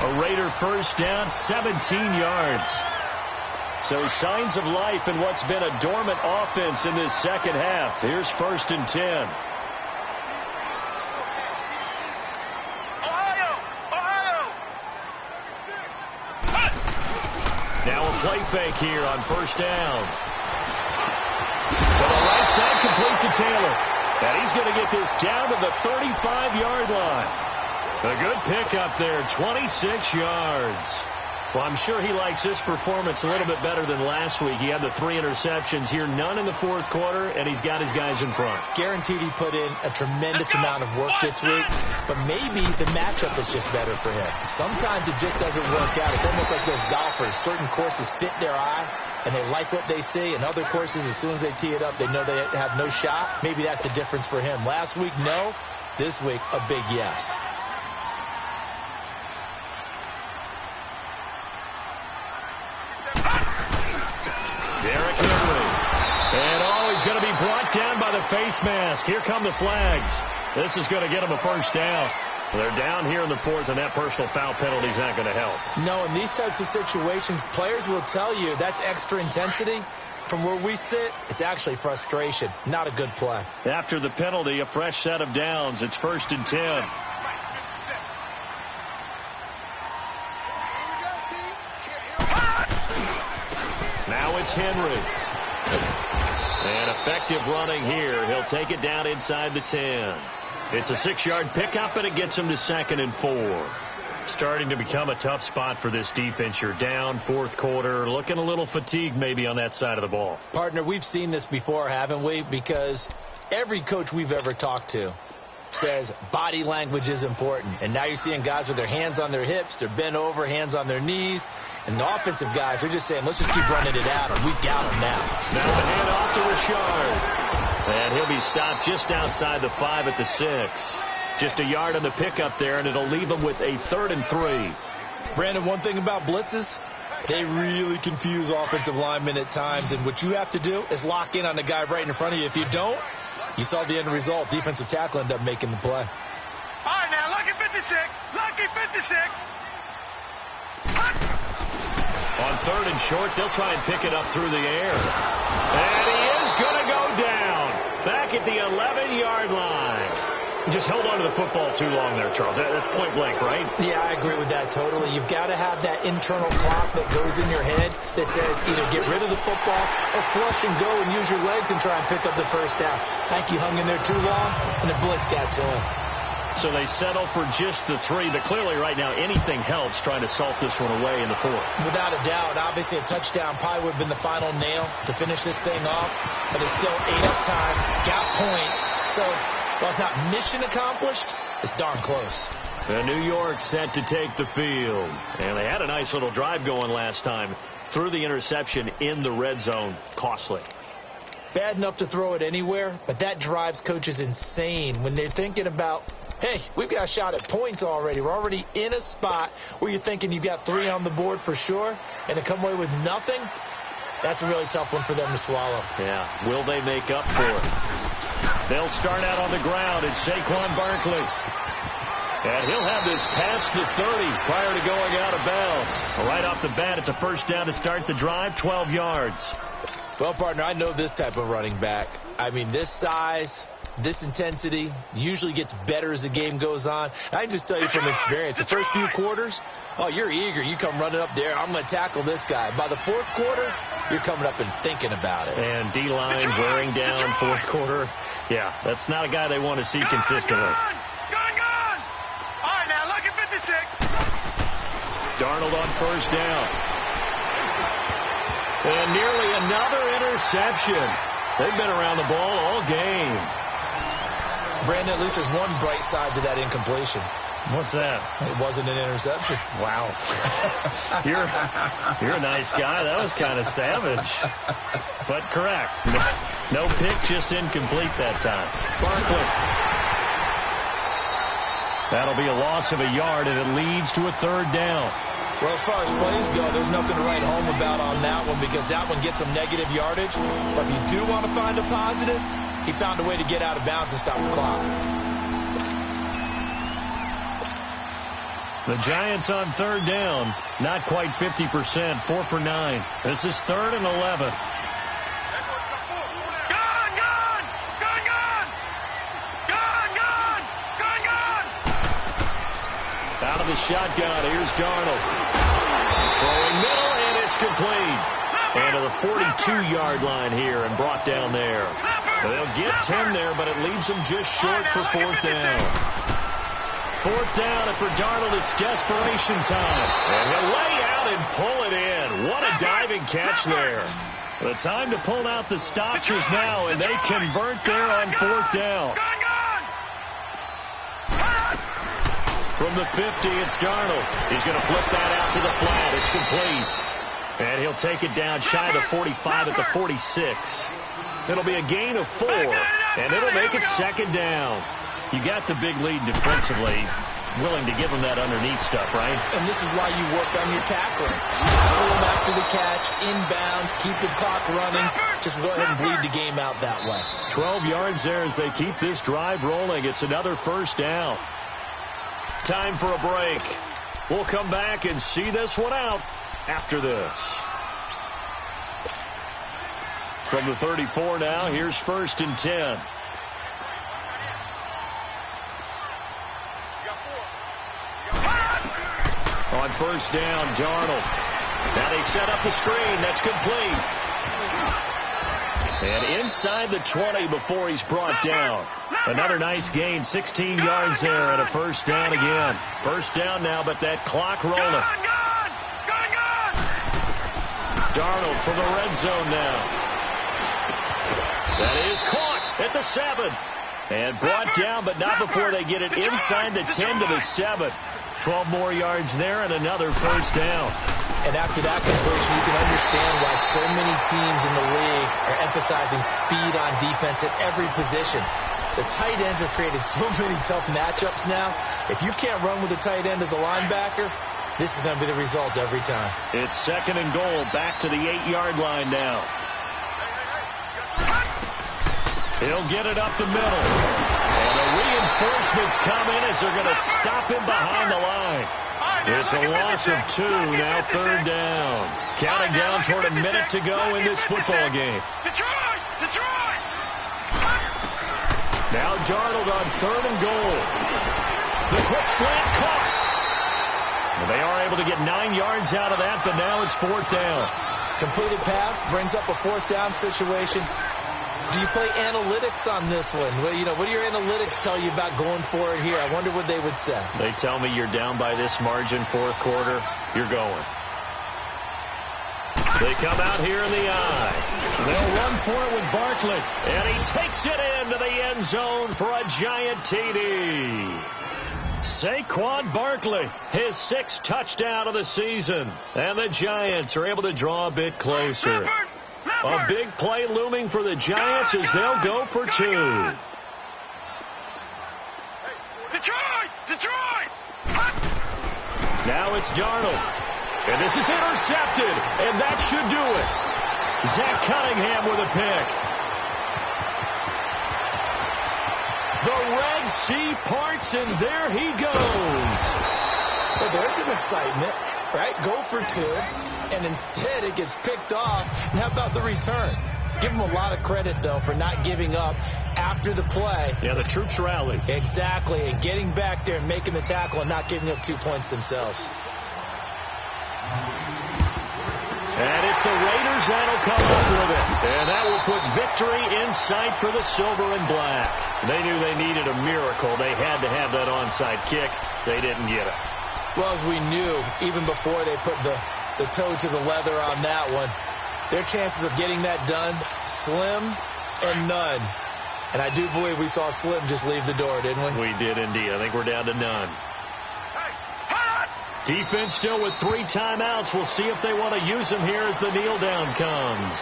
A Raider first down, 17 yards. So signs of life in what's been a dormant offense in this second half. Here's 1st and 10. Now a play fake here on 1st down. To the right side, complete to Taylor. And he's going to get this down to the 35-yard line. A good pickup there, 26 yards. Well, I'm sure he likes this performance a little bit better than last week. He had the 3 interceptions here, none in the 4th quarter, and he's got his guys in front. Guaranteed he put in a tremendous amount of work this week, but maybe the matchup is just better for him. Sometimes it just doesn't work out. It's almost like those golfers. Certain courses fit their eye, and they like what they see, and other courses, as soon as they tee it up, they know they have no shot. Maybe that's the difference for him. Last week, no. This week, a big yes. Derrick Henry. And he's going to be brought down by the face mask. Here come the flags. This is going to get him a first down. They're down here in the 4th, and that personal foul penalty is not going to help. No, in these types of situations, players will tell you that's extra intensity. From where we sit, it's actually frustration. Not a good play. After the penalty, a fresh set of downs. It's 1st and 10. Now it's Henry. And effective running here. He'll take it down inside the 10. It's a 6-yard pickup, and it gets him to 2nd and 4. Starting to become a tough spot for this defense. You're down fourth quarter, looking a little fatigued maybe on that side of the ball. Partner, we've seen this before, haven't we? Because every coach we've ever talked to says body language is important. And now you're seeing guys with their hands on their hips, they're bent over, hands on their knees. And the offensive guys are just saying, let's just keep running it out, and we've got them now. Now the handoff to Richard. And he'll be stopped just outside the 5 at the 6. Just a yard on the pickup there, and it'll leave him with a 3rd and 3. Brandon, one thing about blitzes, they really confuse offensive linemen at times. And what you have to do is lock in on the guy right in front of you. If you don't, you saw the end result. Defensive tackle ended up making the play. All right, now, lucky 56. Lucky 56. On 3rd and short, they'll try and pick it up through the air. And he is going to go down. Back at the 11-yard line. Just held on to the football too long there, Charles. That's point blank, right? Yeah, I agree with that totally. You've got to have that internal clock that goes in your head that says either get rid of the football or flush and go and use your legs and try and pick up the first down. I think he hung in there too long, and the blitz got to him. So they settle for just the 3, but clearly right now anything helps trying to salt this one away in the 4th. Without a doubt, obviously a touchdown probably would have been the final nail to finish this thing off, but it's still ate up time, got points, so while it's not mission accomplished, it's darn close. And New York set to take the field. And they had a nice little drive going last time. Threw the interception in the red zone. Costly. Bad enough to throw it anywhere, but that drives coaches insane when they're thinking about, hey, we've got a shot at points already. We're already in a spot where you're thinking you've got 3 on the board for sure, and to come away with nothing, that's a really tough one for them to swallow. Yeah. Will they make up for it? They'll start out on the ground. It's Saquon Barkley. And he'll have this past the 30 prior to going out of bounds. Right off the bat, it's a first down to start the drive, 12 yards. Well, partner, I know this type of running back. I mean, this size, this intensity usually gets better as the game goes on. I can just tell you from experience, the first few quarters, oh, you're eager. You come running up there. I'm going to tackle this guy. By the 4th quarter, you're coming up and thinking about it. And D-line wearing down 4th quarter. Yeah, that's not a guy they want to see consistently. Gone. All right, now, lucky 56. Darnold on first down. And nearly another interception. They've been around the ball all game. Brandon, at least there's one bright side to that incompletion. What's that? It wasn't an interception. Wow. You're a nice guy. That was kind of savage. But correct. No pick, just incomplete that time. Barkley. That'll be a loss of a yard, and it leads to a 3rd down. Well, as far as plays go, there's nothing to write home about on that one because that one gets some negative yardage. But if you do want to find a positive, he found a way to get out of bounds and stop the clock. The Giants on 3rd down. Not quite 50%. 4 for 9. This is 3rd and 11. Out of the shotgun, here's Darnold. Throwing middle, and it's complete. And to the 42-yard line here and brought down there. They'll get 10 there, but it leaves them just short for 4th down. 4th down, and for Darnold, it's desperation time. And he'll lay out and pull it in. What a diving catch there. The time to pull out the stops is now, and they convert there on 4th down. From the 50, it's Darnold. He's going to flip that out to the flat. It's complete. And he'll take it down shy of the 45 at the 46. It'll be a gain of 4, and it'll make it 2nd down. You got the big lead defensively. Willing to give him that underneath stuff, right? And this is why you work on your tackling. Tackle him after the catch, inbounds, keep the clock running. Just go ahead and bleed the game out that way. 12 yards there as they keep this drive rolling. It's another first down. Time for a break. We'll come back and see this one out after this. From the 34 now, here's 1st and 10. On first down, Darnold. Now they set up the screen. That's complete. And inside the 20 before he's brought down. Another nice gain, 16 yards there and a first down again. First down now, but that clock rolling. Darnold from the red zone now. That is caught at the 7. And brought down, but not before they get it inside the 10 to the 7. 12 more yards there and another first down. And after that conversion, you can understand why so many teams in the league are emphasizing speed on defense at every position. The tight ends have created so many tough matchups now. If you can't run with a tight end as a linebacker, this is going to be the result every time. It's 2nd and goal, back to the 8-yard line now. He'll get it up the middle. And the reinforcements come in as they're going to stop him behind the line. It's a loss of 2, now 3rd down. Counting down toward a minute to go in this football game. Detroit! Now Darnold on 3rd and goal. The quick slant caught. And they are able to get 9 yards out of that, but now it's 4th down. Completed pass brings up a 4th down situation. Do you play analytics on this one? Well, what do your analytics tell you about going for it here? I wonder what they would say. They tell me you're down by this margin, 4th quarter, you're going. They come out here in the eye. They'll run for it with Barkley. And he takes it into the end zone for a giant TD. Saquon Barkley, his 6th touchdown of the season. And the Giants are able to draw a bit closer. A big play looming for the Giants as they'll go for 2. Detroit! Now it's Darnold. And this is intercepted. And that should do it. Zach Cunningham with a pick. The Red Sea parts, and there he goes. Well, there's some excitement, right? Go for 2. And instead it gets picked off. And how about the return? Give them a lot of credit, though, for not giving up after the play. Yeah, the troops rallied. Exactly, and getting back there and making the tackle and not giving up 2 points themselves. And it's the Raiders that'll come up with it. And that will put victory in sight for the silver and black. They knew they needed a miracle. They had to have that onside kick. They didn't get it. Well, as we knew, even before they put the toe to the leather on that one, their chances of getting that done, slim and none. And I do believe we saw Slim just leave the door, didn't we? We did indeed. I think we're down to none. Defense still with 3 timeouts. We'll see if they want to use them here as the kneel down comes.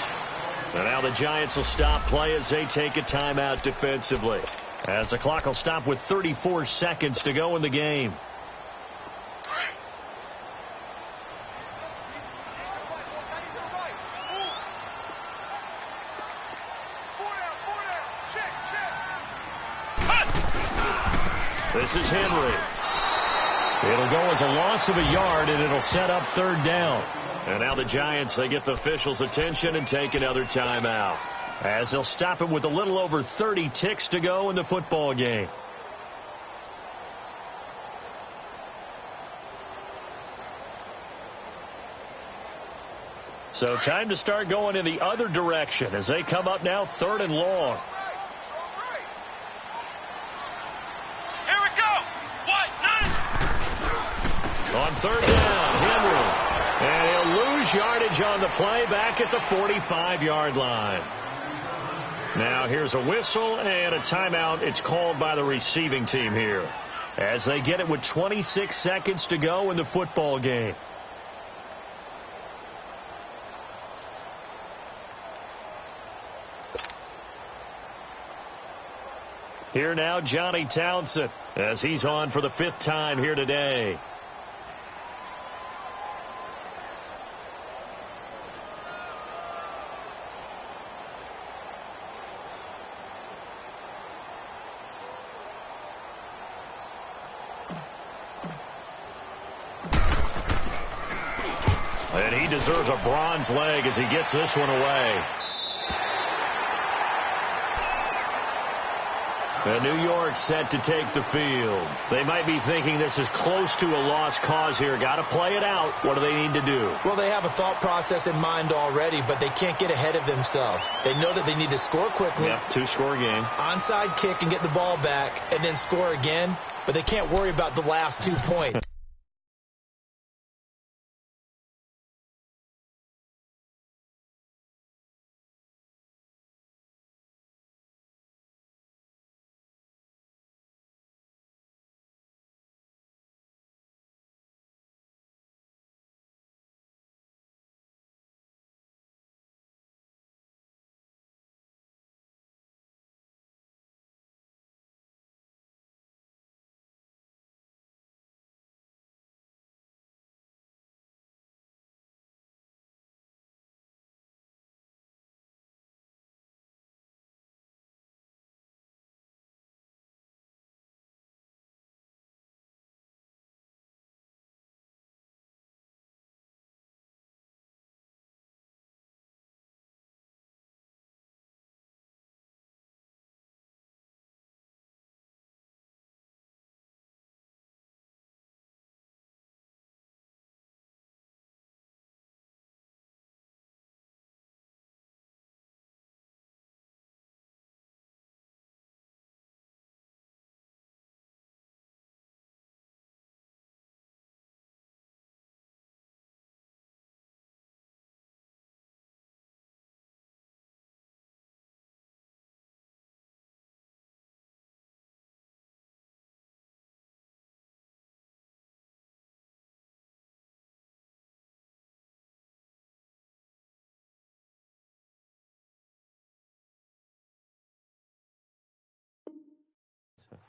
And now the Giants will stop play as they take a timeout defensively. As the clock will stop with 34 seconds to go in the game. This is Henry. It'll go as a loss of a yard, and it'll set up 3rd down. And now the Giants, they get the officials' attention and take another timeout. As they'll stop him with a little over 30 ticks to go in the football game. So time to start going in the other direction as they come up now 3rd and long. On 3rd down, Henry. And he'll lose yardage on the play back at the 45-yard line. Now here's a whistle and a timeout. It's called by the receiving team here as they get it with 26 seconds to go in the football game. Here now, Johnny Townsend, as he's on for the 5th time here today. And he deserves a bronze leg as he gets this one away. And New York set to take the field. They might be thinking this is close to a lost cause here. Got to play it out. What do they need to do? Well, they have a thought process in mind already, but they can't get ahead of themselves. They know that they need to score quickly. Yep, two-score game. Onside kick and get the ball back and then score again, but they can't worry about the last 2 points.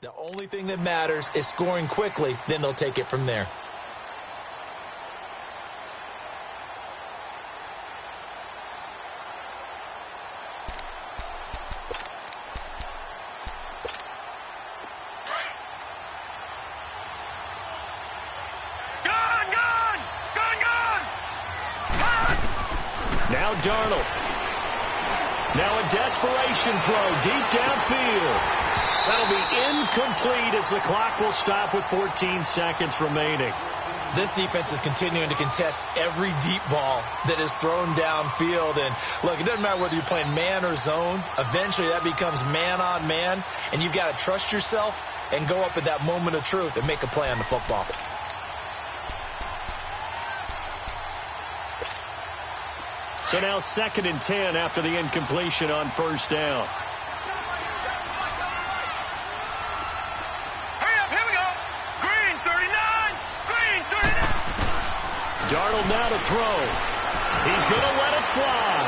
The only thing that matters is scoring quickly, then they'll take it from there. Now Darnold. Now a desperation throw deep downfield. That'll be incomplete as the clock will stop with 14 seconds remaining. This defense is continuing to contest every deep ball that is thrown downfield. And, look, it doesn't matter whether you're playing man or zone. Eventually that becomes man on man, and you've got to trust yourself and go up at that moment of truth and make a play on the football. So now 2nd and 10 after the incompletion on first down. Darnold now to throw. He's going to let it fly.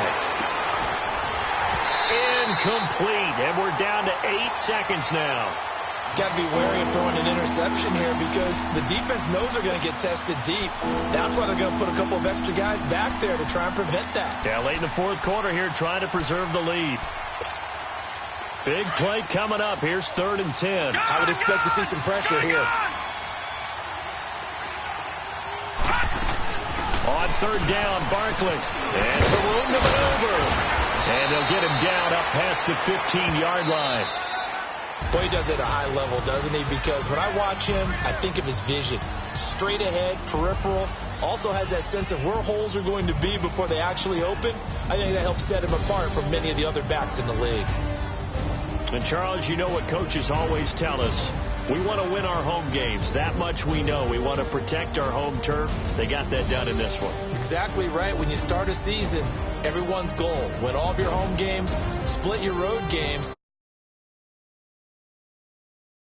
Incomplete. And we're down to 8 seconds now. Got to be wary of throwing an interception here because the defense knows they're going to get tested deep. That's why they're going to put a couple of extra guys back there to try and prevent that. Yeah, late in the 4th quarter here trying to preserve the lead. Big play coming up. Here's 3rd and 10. I would expect to see some pressure here. On 3rd down, Barkley. And some room to maneuver. And they'll get him down up past the 15-yard line. Boy, he does it at a high level, doesn't he? Because when I watch him, I think of his vision. Straight ahead, peripheral. Also has that sense of where holes are going to be before they actually open. I think that helps set him apart from many of the other backs in the league. And, Charles, you know what coaches always tell us. We want to win our home games. That much we know. We want to protect our home turf. They got that done in this one. Exactly right. When you start a season, everyone's goal. Win all of your home games, split your road games.